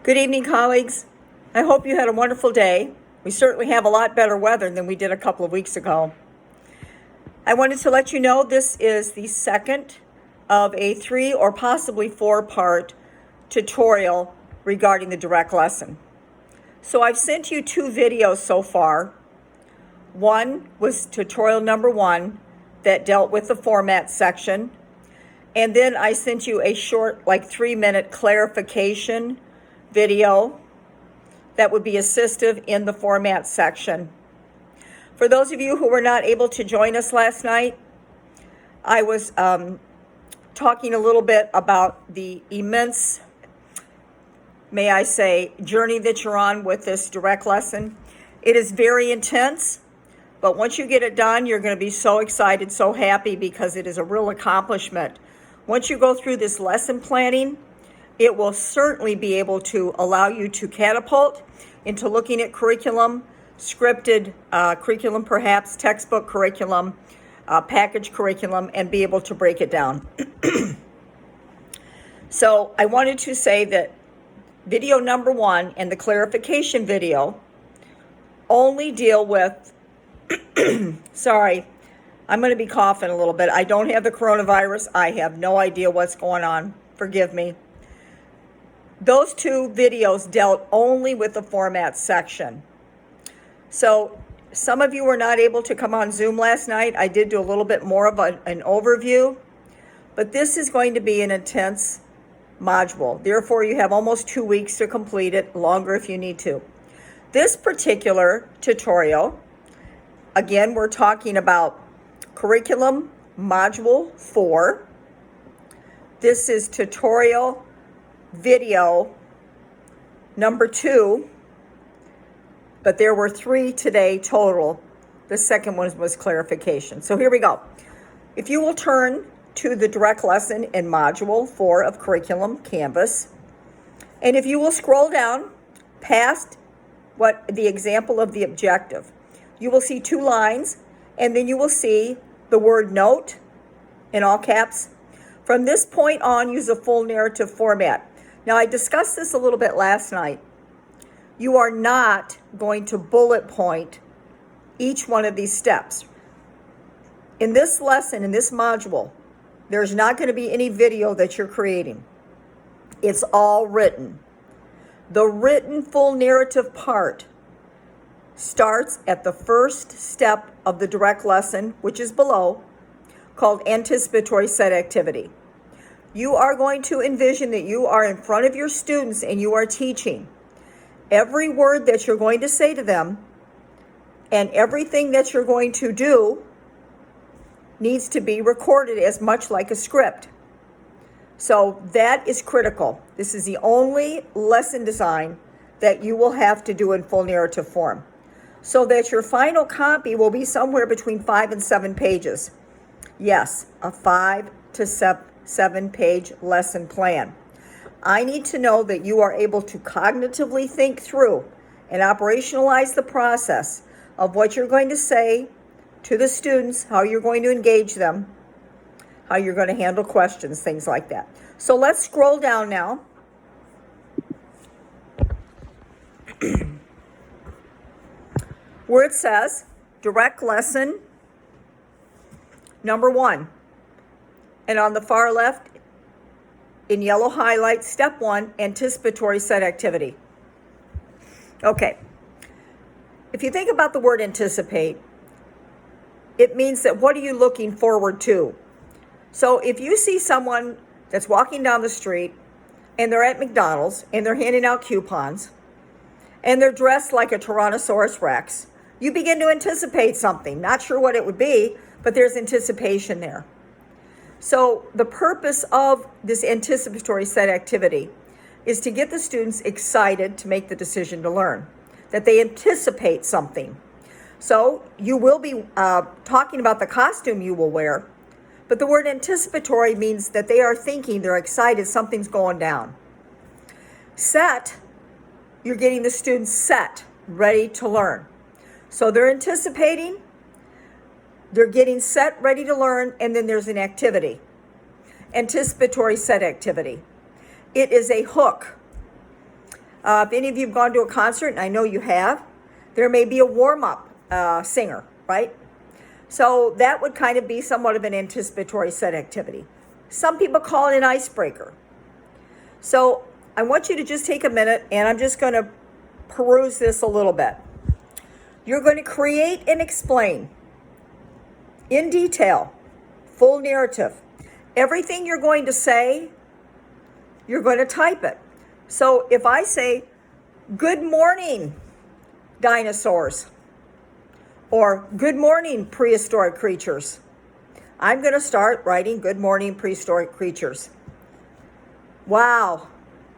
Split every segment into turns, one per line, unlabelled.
Good evening, colleagues. I hope you had a wonderful day. We certainly have a lot better weather than we did a couple of weeks ago. I wanted to let you know this is the second of a 3 or possibly 4-part tutorial regarding the direct lesson. So I've sent you 2 videos so far. One was tutorial number 1 that dealt with the format section. And then I sent you a short, 3-minute clarification video that would be assistive in the format section. For those of you who were not able to join us last night, I was talking a little bit about the immense, may I say, journey that you're on with this direct lesson. It is very intense, but once you get it done, you're going to be so excited, so happy, because it is a real accomplishment. Once you go through this lesson planning, it will certainly be able to allow you to catapult into looking at curriculum, scripted curriculum, perhaps textbook curriculum, package curriculum, and be able to break it down. So I wanted to say that video number 1 and the clarification video only deal with, sorry, I'm going to be coughing a little bit. I don't have the coronavirus. I have no idea what's going on. Forgive me. Those 2 videos dealt only with the format section. So some of you were not able to come on Zoom last night. I did do a little bit more of an overview, but this is going to be an intense module. Therefore, you have almost 2 weeks to complete it, longer if you need to. This particular tutorial, again, we're talking about curriculum module 4. This is tutorial video number 2, but there were 3 today total. The second one was clarification. So here we go. If you will turn to the direct lesson in module 4 of curriculum Canvas, and if you will scroll down past what the example of the objective, you will see 2 lines, and then you will see the word note in all caps. From this point on, use a full narrative format. Now, I discussed this a little bit last night. You are not going to bullet point each one of these steps. In this lesson, in this module, there's not going to be any video that you're creating. It's all written. The written full narrative part starts at the first step of the direct lesson, which is below, called Anticipatory Set Activity. You are going to envision that you are in front of your students and you are teaching. Every word that you're going to say to them and everything that you're going to do needs to be recorded as much like a script. So that is critical. This is the only lesson design that you will have to do in full narrative form, so that your final copy will be somewhere between 5 and 7 pages. Yes, a 5 to 7-page lesson plan. I need to know that you are able to cognitively think through and operationalize the process of what you're going to say to the students, how you're going to engage them, how you're going to handle questions, things like that. So let's scroll down now. Where it says direct lesson number 1. And on the far left, in yellow highlight, step 1, anticipatory set activity. Okay. If you think about the word anticipate, it means that what are you looking forward to? So if you see someone that's walking down the street and they're at McDonald's and they're handing out coupons and they're dressed like a Tyrannosaurus Rex, you begin to anticipate something. Not sure what it would be, but there's anticipation there. So the purpose of this anticipatory set activity is to get the students excited to make the decision to learn, that they anticipate something. So you will be talking about the costume you will wear, but the word anticipatory means that they are thinking, they're excited, something's going down. Set, you're getting the students set, ready to learn. So they're anticipating, they're getting set, ready to learn, and then there's an activity. Anticipatory set activity. It is a hook. If any of you have gone to a concert, and I know you have, there may be a warm-up singer, right? So that would kind of be somewhat of an anticipatory set activity. Some people call it an icebreaker. So I want you to just take a minute, and I'm just going to peruse this a little bit. You're going to create and explain in detail, full narrative. Everything you're going to say, you're going to type it. So if I say, "Good morning, dinosaurs," or "Good morning, prehistoric creatures," I'm going to start writing "Good morning, prehistoric creatures." Wow,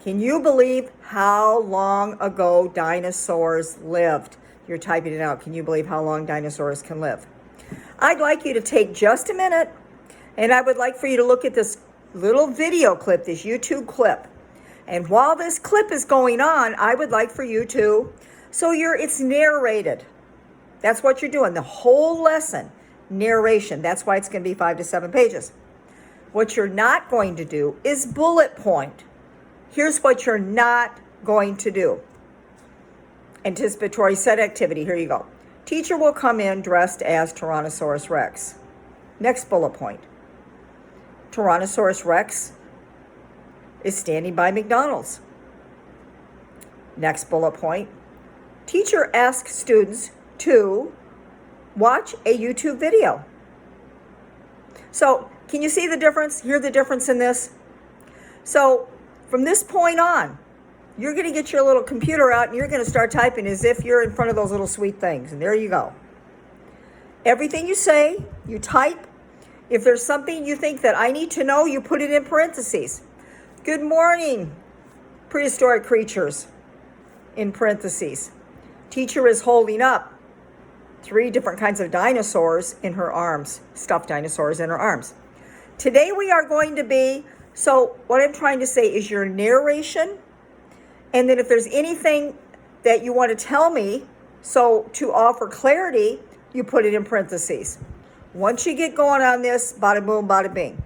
can you believe how long ago dinosaurs lived? You're typing it out. Can you believe how long dinosaurs can live? I'd like you to take just a minute, and I would like for you to look at this little video clip, this YouTube clip. And while this clip is going on, I would like for you to, it's narrated. That's what you're doing. The whole lesson, narration. That's why it's going to be 5 to 7 pages. What you're not going to do is bullet point. Here's what you're not going to do. Anticipatory set activity. Here you go. Teacher will come in dressed as Tyrannosaurus Rex. Next bullet point. Tyrannosaurus Rex is standing by McDonald's. Next bullet point. Teacher asks students to watch a YouTube video. So, can you see the difference? Hear the difference in this? So, from this point on, you're going to get your little computer out and you're going to start typing as if you're in front of those little sweet things. And there you go. Everything you say, you type. If there's something you think that I need to know, you put it in parentheses. "Good morning, prehistoric creatures," in parentheses. Teacher is holding up 3 different kinds of dinosaurs in her arms, stuffed dinosaurs in her arms. Today we are going to be, so what I'm trying to say is your narration, and then if there's anything that you want to tell me, so to offer clarity, you put it in parentheses. Once you get going on this, bada boom, bada bing.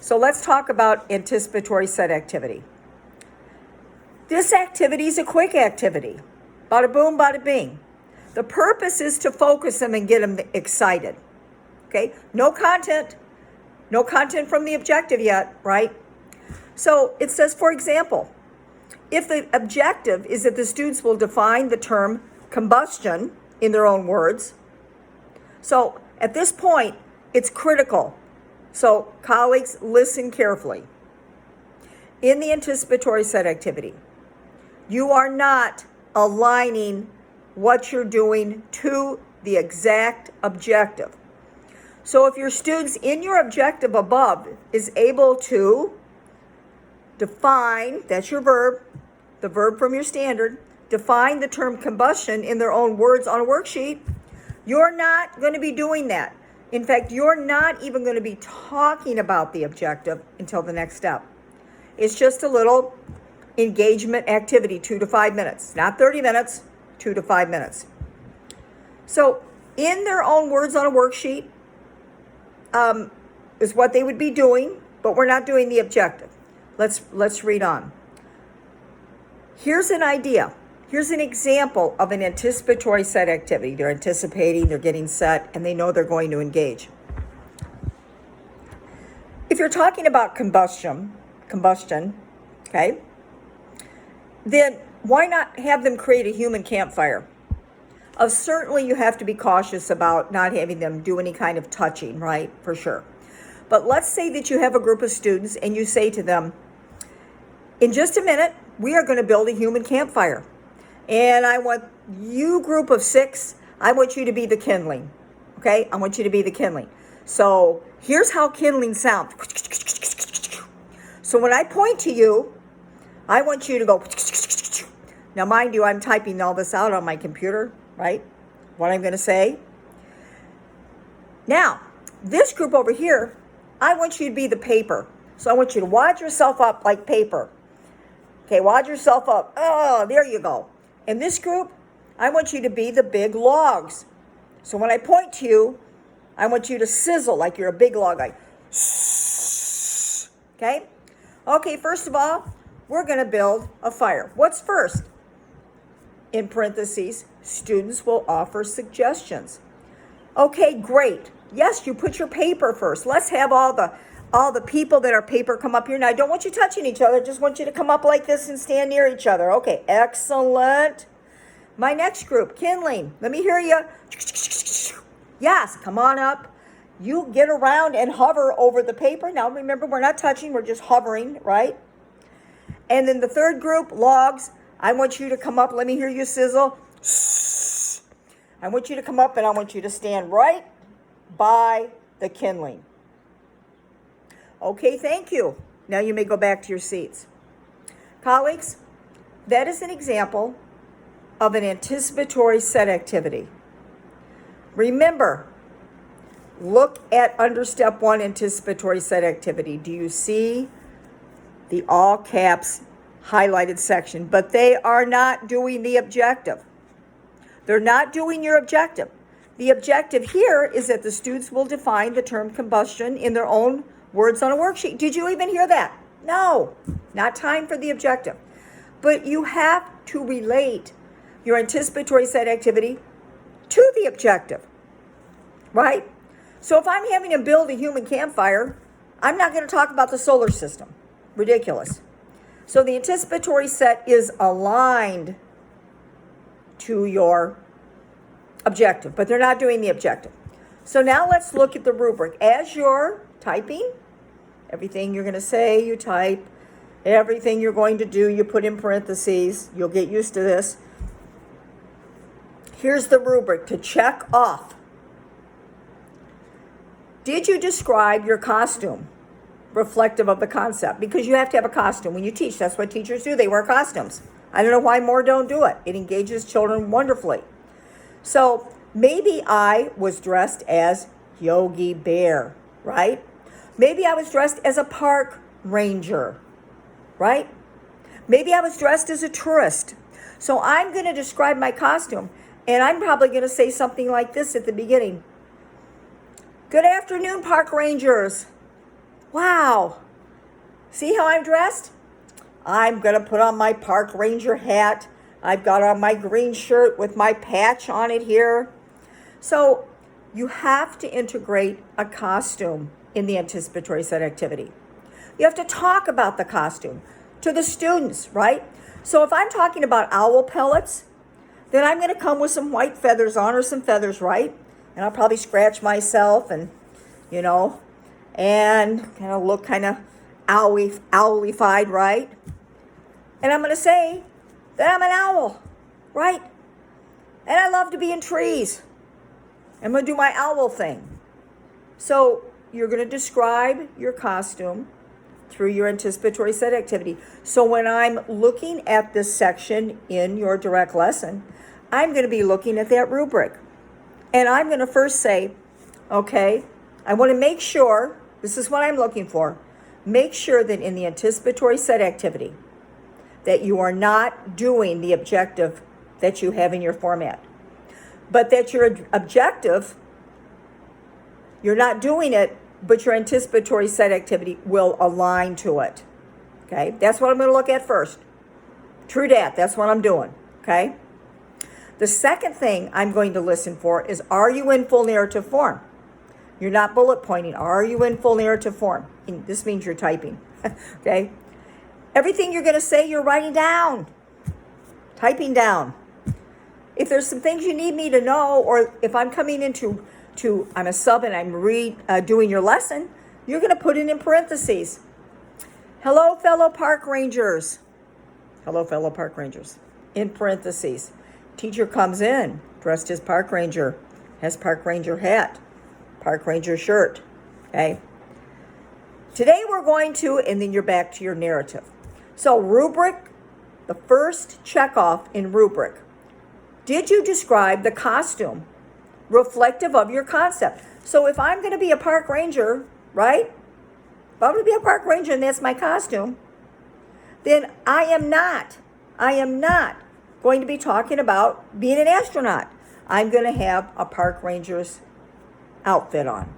So let's talk about anticipatory set activity. This activity is a quick activity. Bada boom, bada bing. The purpose is to focus them and get them excited. Okay? No content from the objective yet, right? So it says, for example, if the objective is that the students will define the term combustion in their own words. So at this point, it's critical. So colleagues, listen carefully. In the anticipatory set activity, you are not aligning what you're doing to the exact objective. So if your students in your objective above is able to define, that's your verb, the verb from your standard, define the term combustion in their own words on a worksheet, you're not going to be doing that. In fact, you're not even going to be talking about the objective until the next step. It's just a little engagement activity, 2 to 5 minutes, not 30 minutes, 2 to 5 minutes. So in their own words on a worksheet is what they would be doing, but we're not doing the objective. Let's read on. Here's an idea. Here's an example of an anticipatory set activity. They're anticipating, they're getting set, and they know they're going to engage. If you're talking about combustion, okay, then why not have them create a human campfire? Certainly you have to be cautious about not having them do any kind of touching, right? For sure. But let's say that you have a group of students and you say to them, in just a minute, we are going to build a human campfire. And I want you, group of 6, I want you to be the kindling. Okay? I want you to be the kindling. So here's how kindling sounds. So when I point to you, I want you to go. Now, mind you, I'm typing all this out on my computer, right? What I'm going to say. Now, this group over here, I want you to be the paper. So I want you to wad yourself up like paper. Okay, wad yourself up. Oh, there you go. In this group, I want you to be the big logs. So when I point to you, I want you to sizzle like you're a big log. Like, okay? Okay, first of all, we're going to build a fire. What's first? in parentheses, students will offer suggestions. Okay, great. Yes, you put your paper first. Let's have all the people that are paper come up here. Now, I don't want you touching each other. I just want you to come up like this and stand near each other. Okay, excellent. My next group, kindling. Let me hear you. Yes, come on up. You get around and hover over the paper. Now, remember, we're not touching. We're just hovering, right? And then the third group, logs. I want you to come up. Let me hear you sizzle. I want you to come up and I want you to stand right by the kindling. Okay, thank you. Now you may go back to your seats. Colleagues, that is an example of an anticipatory set activity. Remember, look at under step 1 anticipatory set activity. Do you see the all caps highlighted section? But they are not doing the objective. They're not doing your objective. The objective here is that the students will define the term combustion in their own words on a worksheet. Did you even hear that? No, not time for the objective. But you have to relate your anticipatory set activity to the objective, right? So if I'm having to build a human campfire, I'm not going to talk about the solar system. Ridiculous. So the anticipatory set is aligned to your objective, but they're not doing the objective. So now let's look at the rubric. As you're typing, everything you're going to say, you type. Everything you're going to do, you put in parentheses. You'll get used to this. Here's the rubric to check off. Did you describe your costume reflective of the concept? Because you have to have a costume when you teach. That's what teachers do. They wear costumes. I don't know why more don't do it. It engages children wonderfully. So maybe I was dressed as Yogi Bear, right? Maybe I was dressed as a park ranger, right? Maybe I was dressed as a tourist. So I'm going to describe my costume, and I'm probably going to say something like this at the beginning. Good afternoon, park rangers. Wow. See how I'm dressed? I'm going to put on my park ranger hat. I've got on my green shirt with my patch on it here. So you have to integrate a costume in the anticipatory set activity. You have to talk about the costume to the students, right? So if I'm talking about owl pellets, then I'm going to come with some white feathers on or some feathers, right? And I'll probably scratch myself and, and kind of look kind of owlified, right? And I'm going to say that I'm an owl, right? And I love to be in trees. I'm going to do my owl thing. So you're going to describe your costume through your anticipatory set activity. So when I'm looking at this section in your direct lesson, I'm going to be looking at that rubric. And I'm going to first say, okay, I want to make sure, this is what I'm looking for, make sure that in the anticipatory set activity, that you are not doing the objective that you have in your format. But that your objective, you're not doing it, but your anticipatory set activity will align to it. Okay, that's what I'm going to look at first. True dat, that's what I'm doing. Okay. The second thing I'm going to listen for is, are you in full narrative form? You're not bullet pointing. Are you in full narrative form? And this means you're typing. Okay. Everything you're going to say, you're writing down, typing down. If there's some things you need me to know, or if I'm coming into I'm a sub and I'm doing your lesson, you're going to put it in parentheses. Hello, fellow park rangers. Hello, fellow park rangers. In parentheses. Teacher comes in, dressed as park ranger, has park ranger hat, park ranger shirt. Okay. Today we're going to, and then you're back to your narrative. So rubric, the first checkoff in rubric. Did you describe the costume reflective of your concept? So if I'm going to be a park ranger, right? If I'm going to be a park ranger and that's my costume, then I am not going to be talking about being an astronaut. I'm going to have a park ranger's outfit on.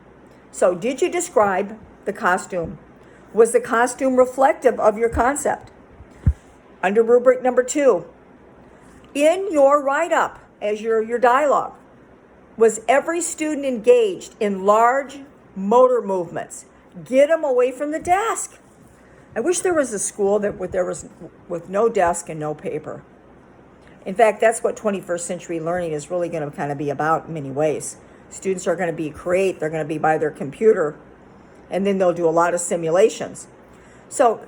So did you describe the costume? Was the costume reflective of your concept? Under rubric number 2, In your write-up, as your dialogue, was every student engaged in large motor movements? Get them away from the desk. I wish there was a school there was with no desk and no paper. In fact, that's what 21st century learning is really going to kind of be about in many ways. Students are going to they're going to be by their computer, and then they'll do a lot of simulations. So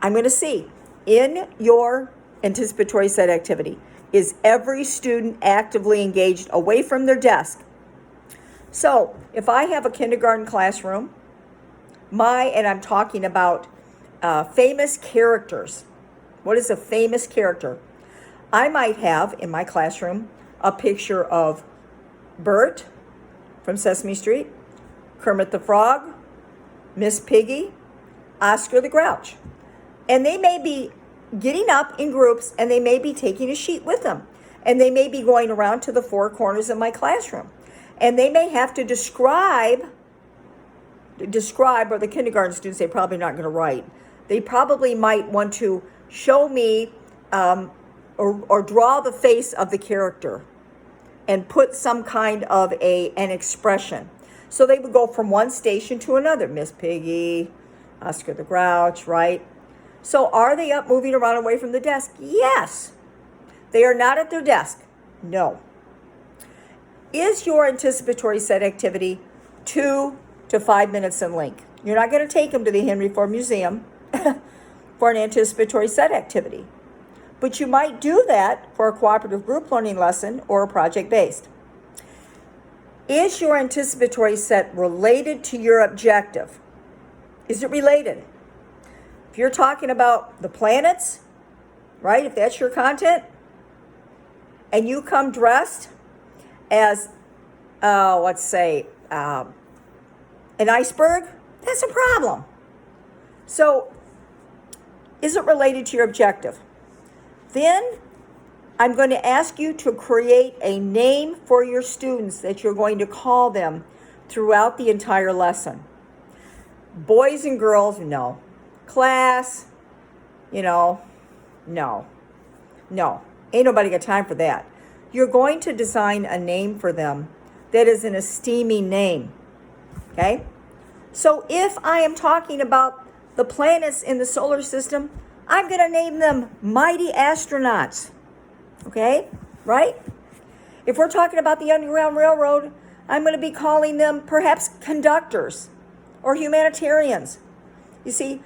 I'm going to see, in your anticipatory set activity, is every student actively engaged away from their desk? So if I have a kindergarten classroom, and I'm talking about famous characters. What is a famous character? I might have in my classroom a picture of Bert from Sesame Street, Kermit the Frog, Miss Piggy, Oscar the Grouch. And they may be getting up in groups, and they may be taking a sheet with them. And they may be going around to the four corners of my classroom. And they may have to describe, or the kindergarten students, they're probably not going to write. They probably might want to show me or draw the face of the character and put some kind of an expression. So they would go from one station to another. Miss Piggy, Oscar the Grouch, right? So are they up moving around away from the desk? Yes. They are not at their desk. No. Is your anticipatory set activity 2 to 5 minutes in length? You're not going to take them to the Henry Ford Museum for an anticipatory set activity. But you might do that for a cooperative group learning lesson or a project-based. Is your anticipatory set related to your objective? Is it related? If you're talking about the planets, right, if that's your content, and you come dressed as, let's say, an iceberg, that's a problem. So, is it related to your objective? Then I'm going to ask you to create a name for your students that you're going to call them throughout the entire lesson. Boys and girls, no. Class, no. Ain't nobody got time for that. You're going to design a name for them that is an esteeming name, okay? So if I am talking about the planets in the solar system, I'm going to name them mighty astronauts, okay? Right? If we're talking about the Underground Railroad, I'm going to be calling them perhaps conductors or humanitarians. You see,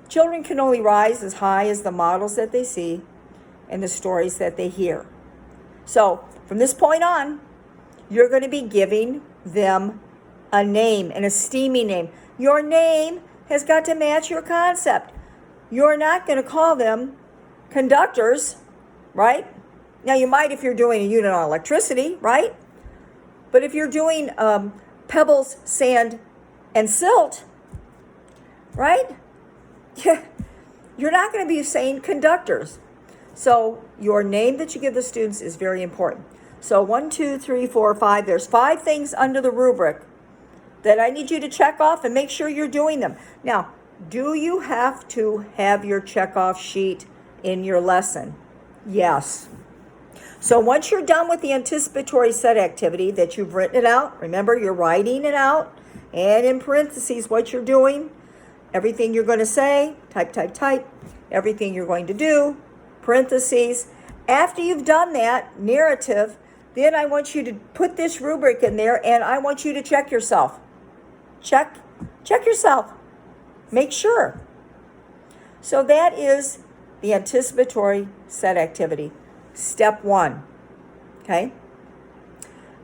children can only rise as high as the models that they see and the stories that they hear. So from this point on, you're going to be giving them a name, an esteeming name. Your name has got to match your concept. You're not going to call them conductors, right? Now you might if you're doing a unit on electricity, right? But if you're doing pebbles, sand, and silt, right? You're not going to be saying conductors. So your name that you give the students is very important. So 1, 2, 3, 4, 5. There's 5 things under the rubric that I need you to check off and make sure you're doing them. Now, do you have to have your checkoff sheet in your lesson? Yes. So once you're done with the anticipatory set activity that you've written it out, remember you're writing it out, and in parentheses what you're doing, everything you're going to say, type, everything you're going to do, parentheses. After you've done that narrative, then I want you to put this rubric in there, and I want you to check yourself. Check yourself. Make sure. So that is the anticipatory set activity. Step 1. Okay?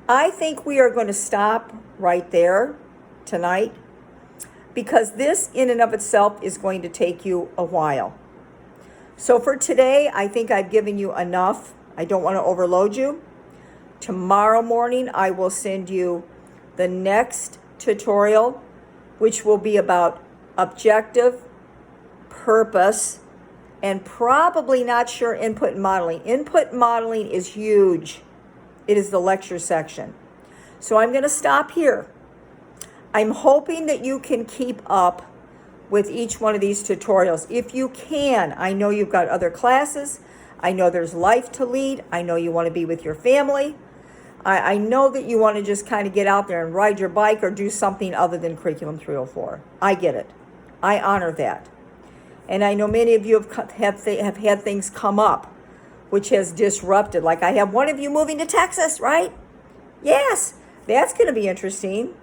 I think we are going to stop right there tonight because this in and of itself is going to take you a while. So for today, I think I've given you enough. I don't want to overload you. Tomorrow morning, I will send you the next tutorial, which will be about objective, purpose, and probably not sure input and modeling. Input modeling is huge. It is the lecture section. So I'm going to stop here. I'm hoping that you can keep up with each one of these tutorials. If you can, I know you've got other classes. I know there's life to lead. I know you want to be with your family. I know that you want to just kind of get out there and ride your bike or do something other than Curriculum 304. I get it. I honor that. And I know many of you have had things come up which has disrupted. Like I have one of you moving to Texas, right? Yes, that's going to be interesting.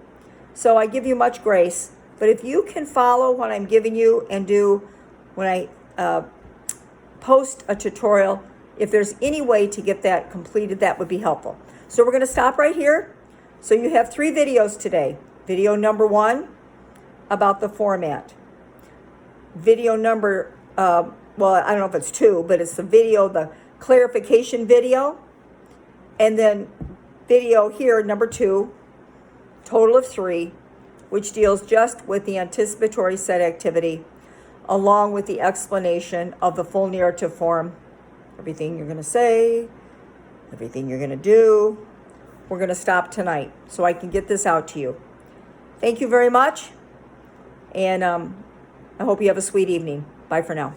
So I give you much grace. But if you can follow what I'm giving you and do when I post a tutorial, if there's any way to get that completed, that would be helpful. So we're going to stop right here. So you have 3 videos today. Video number 1 about the format. Video number, well, I don't know if it's 2, but it's the clarification video. And then video here, number 2, total of 3, which deals just with the anticipatory set activity, along with the explanation of the full narrative form, everything you're going to say, everything you're going to do. We're going to stop tonight so I can get this out to you. Thank you very much, and I hope you have a sweet evening. Bye for now.